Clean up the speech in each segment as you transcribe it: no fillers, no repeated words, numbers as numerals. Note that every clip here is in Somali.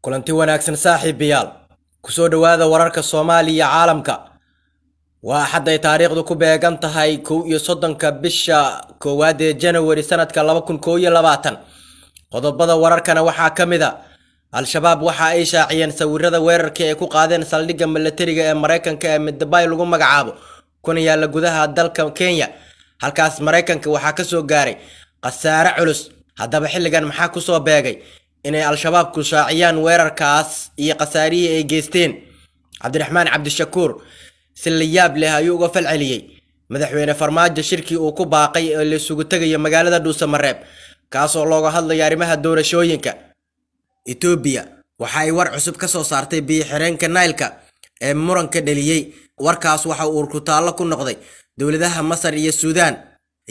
kulanti wanaagsan saaxiibayaal ku soo dhawaada wararka Soomaaliya caalamka waa xaday taariikhdu ku beegan tahay 11 bisha koowaad ee January sanadka 2021 qodobada wararkana waxaa kamid ah al-shabaab waxa ay shaaciyeen sawirada weerarkii ay ku qaadeen saldhigga militariga ee Mareykanka ee Midbay lagu magacaabo kuna yaala gudaha dalka Kenya halkaas Mareykanka waxa ka soo gaaray qasaare culus haddaba xilligan maxaa ku soo beegay inay al-shabaab ku shaaciyaan weerarkaas iyo qasaarihii ay geysteen Cabdiraxmaan Cabdishakuur si la yaab leh ayuu uga falceliyay madaxweyne farmaajo shirkii uu ku baaqay ee la isugu tagay magaalada Dhuusamareeb kaas oo looga hadlayo arrimaha doorashooyinka Ethiopia waxa ay war cusub ka soo saartay biyo-xireenka Nile-ka ee muranka dhaliyay warkaas waxa uu ku taalo ku noqday dawladaha Masar iyo Suudaan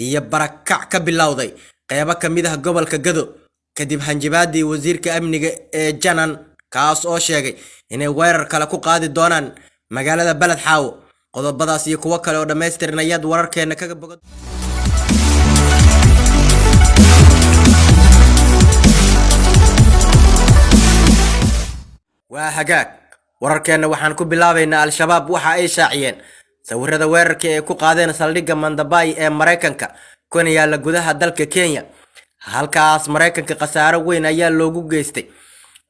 iyo barakac ka bilowday qaybo kamid ah gobolka Gado kadib hanjabaadii wasiirka amniga ee Janan kaas oo sheegay inay weerar kale ku qaadi doonaan magaalada Balad Xaawo qodobadaas iyo kuwa kale oo dhameystirnayad wararkeena kaga bogod waa hagaag wararkeena waxaan ku bilaabaynaa al-shabaab waxa ay shaaciyeen sawirada weerarkii ay ku qaadeen saldhigga Mandabay ee Mareykanka kuna yaala gudaha dalka Kenya halkaas Mareykanka qasaaro weyn ayaa loogu geystay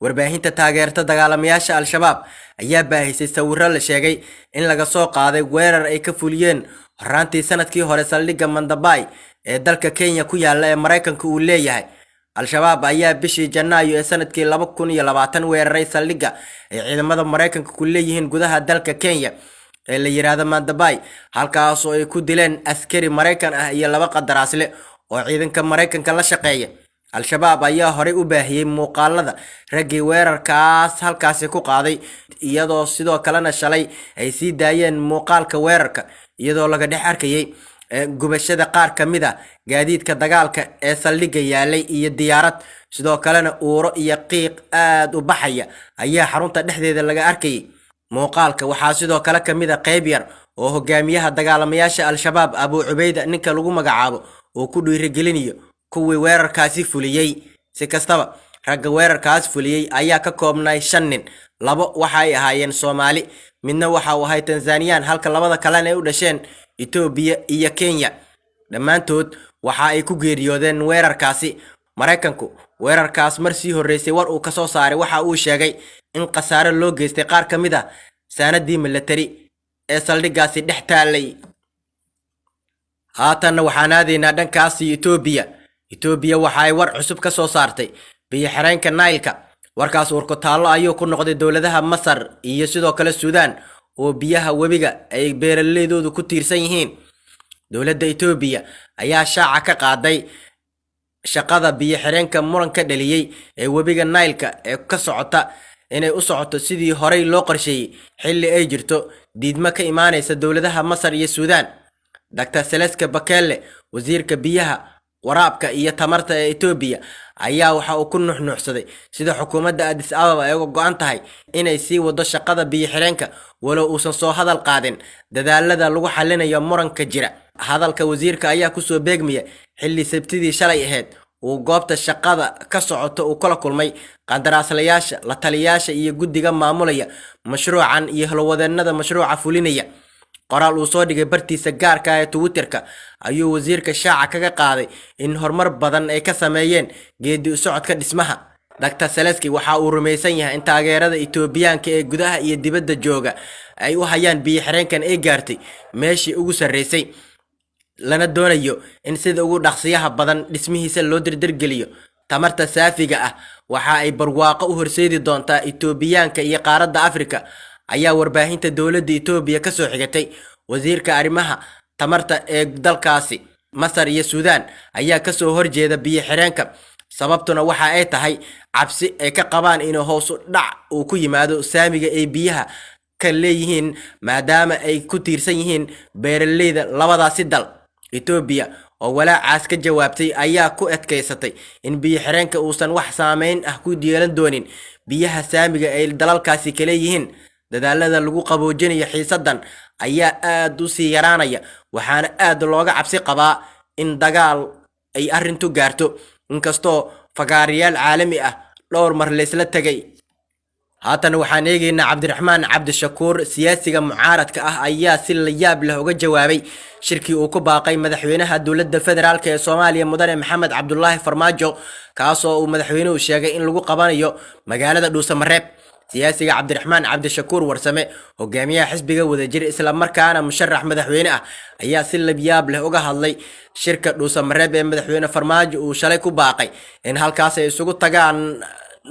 warbaahinta taageerta dagaalamayaasha al-shabaab ayaa baahisay sawirro la sheegay in laga soo qaaday weerar ay ka fuliyeen horaantii sanadkii hore saldhigga Mandabay ee dalka Kenya ku yaala ee Mareykanka uu leeyahay al-shabaab ayaa bishii Janaayo ee sanadkii 2020 weeraray saldhigga ay ciidamada Mareykanka ku leeyihiin gudaha dalka Kenya ee la yiraahdo Mandabay halkaas oo ay ku dileen askari Mareykan ah iyo laba qadaraasle oo ciidanka Mareykanka la shaqeeya al-shabaab ayaa hore u baahiyay muuqaalada raggii weerarkaas halkaas ku qaaday iyadoo sidoo kalena shalay ay sii daayeen muuqaalka weerarka iyadoo laga dhex arkayay gubashada qaar kamid ah gaadiidka dagaalka ee saldhigga yaalay iyo diyaarad sidoo kalena uuro iyo qiiq aad u baxaya ayaa xarunta dhexdeeda laga arkayay muuqaalka waxaa sidoo kale kamid ah qayb yar oo hogaamiyaha dagaalamayaasha al-shabaab Abu Ubayda ninka lagu magacaabo oo ku dhiirigelinayo kuwii weerarkaasi fuliyay si kastaba ragga weerarkaas fuliyay ayaa ka koobnay 5 nin labo waxa ay ahaayeen Soomaali midna waxa uu ahaa Tanzanian halka labada kalena ay u dhasheen Ethiopia iyo Kenya dhamaantood waxa ay ku geeriyoodeen weerarkaasi Mareykanku weerarkaas markii horeysay war uu ka soo saaray waxa uu sheegay in qasaare loo geystay qaar kamid ah sanadii military ee saldhiggaasi dhex taalay haatan waxaan aadaynaa dhankaas Ethiopia waxa ay war cusub ka soo saartay biyo-xireenka Nile-ka warkaas uu ku taalo ayuu ku noqday dawladaha Masar iyo sidoo kale Suudaan oo biyaha webiga ay beeraleydoodu ku tiirsan yihiin dawladda Ethiopia ayaa shaaca ka qaaday shaqada biyo-xireenka muranka dhaliyay ee webiga Nile-ka ee ka socota inay u socoto sidii horey loo qorsheeyay xilli ay jirto diidmo ka imaanaysa dawladaha Masar iyo Suudaan Dr. Seleska Bakele wasiirka biyaha waraabka iyo tamarta ee Ethiopia ayaa waxa uu ku nuuxnuuxsaday sida xukuumadda Addis Ababa ay uga go'an tahay inay sii wado shaqada biyo-xireenka walow uusan soo hadal qaadin dadaalada lagu xalinayo muranka jira hadalka wasiirka ayaa ku soo beegmaya xilli sabtidii shalay ahayd uu goobta shaqada ka socoto uu kala kulmay qandaraaslayaasha la taliyayaasha iyo guddiga maamulaya mashruucan iyo howlwadeenada mashruuca fulinaya qoraal uu soo dhigay bartiisa gaarka ah ee Twitter-ka ayuu wasiirka shaaca kaga qaaday in horumar badan ay ka sameeyeen geedi u socodka dhismaha Dr. Seleski waxa uu rumaysan yahay in taageerada Etoobiyaanka ee gudaha iyo dibadda jooga ay u hayaan biyo-xireenkan ay gaartay meeshii ugu sareysay lana doonayo in sida ugu dhaqsiyaha badan dhismihiisa loo dirdirgeliyo tamarta saafiga ah waxa ay barwaaqo u horseedi doontaa Etoobiyaanka iyo qaaradda Afrika ayaa warbaahinta dawladda Ethiopia ka soo xigatay wasiirka arrimaha tamarta ee dalkaasi Masar iyo Suudaan ayaa ka soo horjeeda biyo-xireenka sababtuna waxa ay tahay cabsi ay ka qabaan in hoos u dhac uu ku yimaado saamiga ay biyaha ka leeyihiin maadaama ay ku tiirsan yihiin beeraleyda labadaasi dal Ethiopia oo walaacaas ka jawaabtay ayaa ku adkaysatay in biyo-xireenka uusan wax saameyn ah ku yeelan doonin biyaha saamiga ay dalalkaasi kale yihiin dadaalada lagu qaboojinayo xiisadan ayaa aad u sii yaraanaya waxaana aad looga cabsi qabaa in dagaal ay arintu gaarto inkastoo fagaariyaal caalami ah dhowr mar la isla tagay haatan waxaan eegaynaa cabdiraxmaan cabdishakuur siyaasiga mucaaradka ah ayaa si la yaab leh uga jawaabay shirkii uu ku baaqay madaxweynaha dowladda federaalk ee Soomaaliya mudane Maxamed Cabdullaahi Farmaajo kaasoo uu madaxweynuhu sheegay in lagu qabanayo magaalada Dhuusamareeb. siyaasiga cabdiraxmaan cabdishakuur warsame hogaamiyaha xisbiga wadajir isla markaana musharax madaxweyne ah ayaa si la yaab leh uga hadlay shirka Dhuusamareeb ee madaxweyne Farmaajo uu shalay ku baaqay in halkaas ay isugu tagaan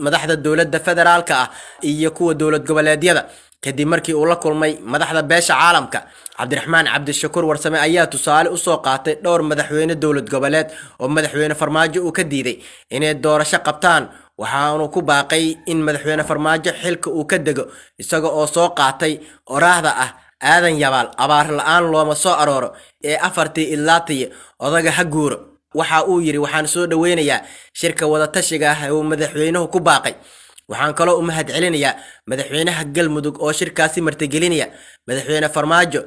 madaxda dowladda federaalka ah iyo kuwa dowlad goboleedyada kadib markii uu la kulmay madaxda beesha caalamka. cabdiraxmaan cabdishakuur warsame ayaa tusaale u soo qaatay dhowr madaxweyne dowlad goboleed oo madaxweyne Farmaajo uu ka diiday inay doorasho qabtaan, waxaanu ku baaqay in madaxweyne Farmaajo xilka uu ka dego isaga oo soo qaatay oraahda ah aadan yabaal abaar la'aan looma soo arooro ee afartii ilaatiye odaga ha guuro. waxa uu yiri waxaan soo dhaweynayaa shirka wada tashiga ah oo madaxweynuhu ku baaqay. waxaan kaloo u mahad celinayaa madaxweynaha Galmudug oo shirkaasi martigelinaya. madaxweyne Farmaajo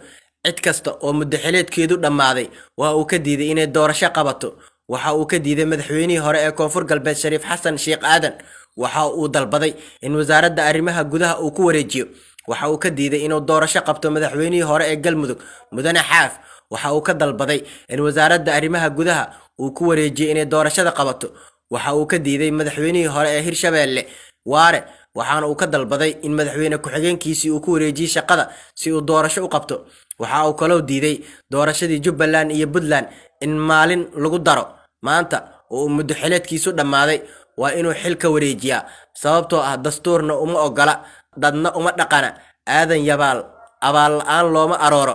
cid kasta oo muddaxileedkeedu dhammaaday waa uu ka diiday inay doorasho qabato. waxa uu ka diiday madaxweynihii hore ee Koonfur Galbeed Shariif Xasan Sheekh Aadan. waxa uu dalbaday in wasaaradda arrimaha gudaha uu ku wareejiyo. waxa uu ka diiday inuu doorasho qabto madaxweynihii hore ee Galmudug mudane Xaaf. waxa uu ka dalbaday in wasaaradda arrimaha gudaha uu ku wareejiyo inay doorashada qabato. waxa uu ka diiday madaxweynihii hore ee Hirshabeelle Waare, waxaana uu ka dalbaday in madaxweyne ku-xigeenkiisii uu ku wareejiyo shaqada si uu doorasho u qabto. waxa uu kaloo diiday doorashadii Jubbaland iyo Puntland in maalin lagu daro. maanta oo muddaxileedkiisu dhammaaday waa inuu xilka wareejiyaa sababtoo ah dastuurna uma ogola dadna uma dhaqana aadan yabaal abaal la'aan looma arooro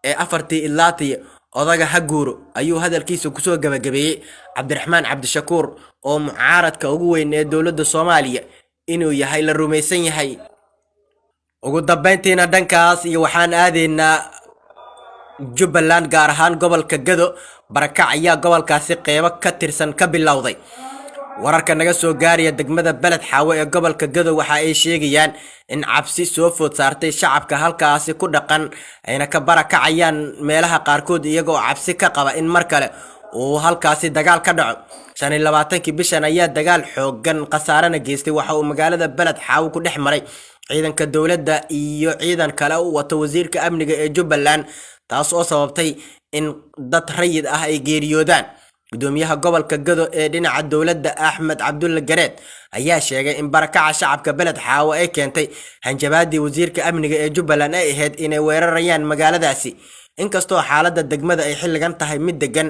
ee afartii ilaatiye odaga ha guuro ayuu hadalkiisa kusoo gabagabeeyey cabdiraxmaan cabdishakuur oo mucaaradka ugu weyn ee dowladda Soomaaliya inuu yahay la rumaysan yahay. ugu dambeyntiina dhankaas iyo waxaan aadeynaa Jubbaland gaar ahaan gobolka Gado. barakac ayaa gobolkaasi qeybo ka tirsan ka bilowday. wararka naga soo gaaraya degmada Beled Xaawo ee gobolka Gado waxa ay sheegayaan in cabsi soo food saartay shacabka halkaasi ku dhaqan ayna ka barakacayaan meelaha qaarkood iyagoo cabsi ka qaba in mar kale uu halkaasi dagaal ka dhaco. 25 bishan ayaa dagaal xoogan khasaarana geystay waxa uu magaalada Beled Xaawo ku dhex maray ciidanka dowladda iyo ciidan kale oo wato wasiirka amniga ee Jubbaland, taas oo sababtay in dad rayid ah ay geeriyoodaan. gudoomiyaha gobolka Gado ee dhinaca dowladda Axmed Cabdulle Gareed ayaa sheegay in barakaca shacabka Beled Xaawo ay keentay hanjabaadii wasiirka amniga ee Jubbaland ay ahayd inay weerarayaan magaaladaasi. inkastoo xaaladda degmada ay xilligan tahay mid degan,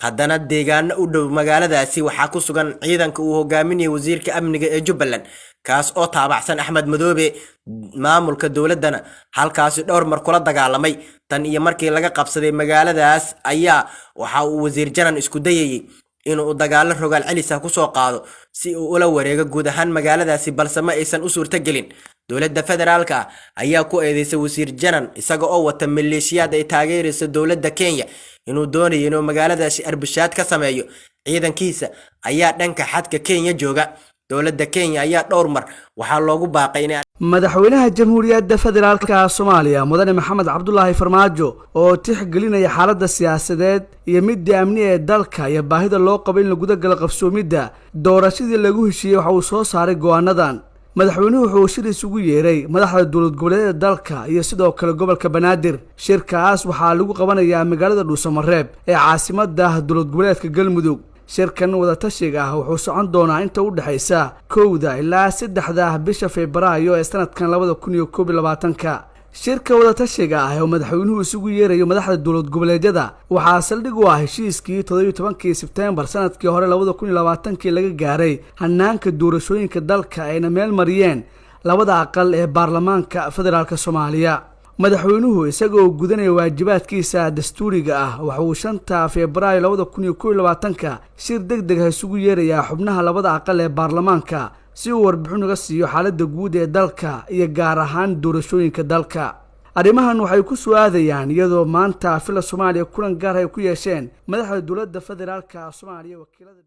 haddana deegaano u dhow magaaladaasi waxaa ku sugan ciidanka uu hogaaminayay wasiirka amniga ee Jubbaland kaas oo taabacsan Axmed Madoobe. maamulka dowladana halkaasi dhowr mar kula dagaalamay tan iyo markii laga qabsaday magaaladaas ayaa waxa uu wasiir janan isku dayay inuu dagaalo rogaal celis ah ku soo qaado si uu ula wareego guud ahaan magaaladaasi, balse ma aysan u suurtagelin. dowladda federaalka ayaa ku eedeysay wasiir janan isaga oo wata maleeshiyaad ay taageerayso dowladda Kenya inuu doonayo inuu magaaladaasi arbushaad ka sameeyo. ciidankiisa ayaa dhanka xadka Kenya jooga. dowladda Kenya ayaa dhowr mar waxaa loogu baaqay in madaxweynaha jamhuuriyadda federaalka Soomaaliya mudane Maxamed Cabdullaahi Farmaajo oo tixgelinaya xaaladda siyaasadeed iyo midda amni ee dalka iyo baahida loo qabo in lagu gudagalo qabsoomidda doorashadii lagu heshiiyay waxa uu soo saaray go'aanadan. madaxweynuhu wuxuu shir isugu yeeray madaxda dowlad goboleedyada dalka iyo sidoo kale gobolka Banaadir. shirkaas waxaa lagu qabanayaa magaalada Dhuusamareeb ee caasimadda dowlad goboleedka Galmudug. shirkan wada tashiga ah wuxuu socon doonaa inta u dhaxaysa 1 ilaa 3 bisha Febraayo ee sanadkan 2021. shirka wada tashiga ah oo madaxweynuhu isugu yeerayo madaxda dowlad goboleedyada waxaa saldhig u ah heshiiskii 17 Sebtembar sanadkii hore 2020 laga gaaray hanaanka doorashooyinka dalka ayna meel mariyeen labada aqal ee baarlamaanka federaalka Soomaaliya. madaxweynuhu isagoo gudanaya waajibaadkiisa dastuuriga ah waxa uu 5 Febraayo 2021 shir degdeg ah isugu yeerayaa xubnaha labada aqal ee baarlamaanka si uu warbixin uga siiyo xaaladda guud ee dalka iyo gaar ahaan doorashooyinka dalka. arrimahan waxay ku soo aadayaan iyadoo maanta Soomaaliya kulan gaar ah ay ku yeesheen madaxda dowladda federaalka Soomaaliya wakiilada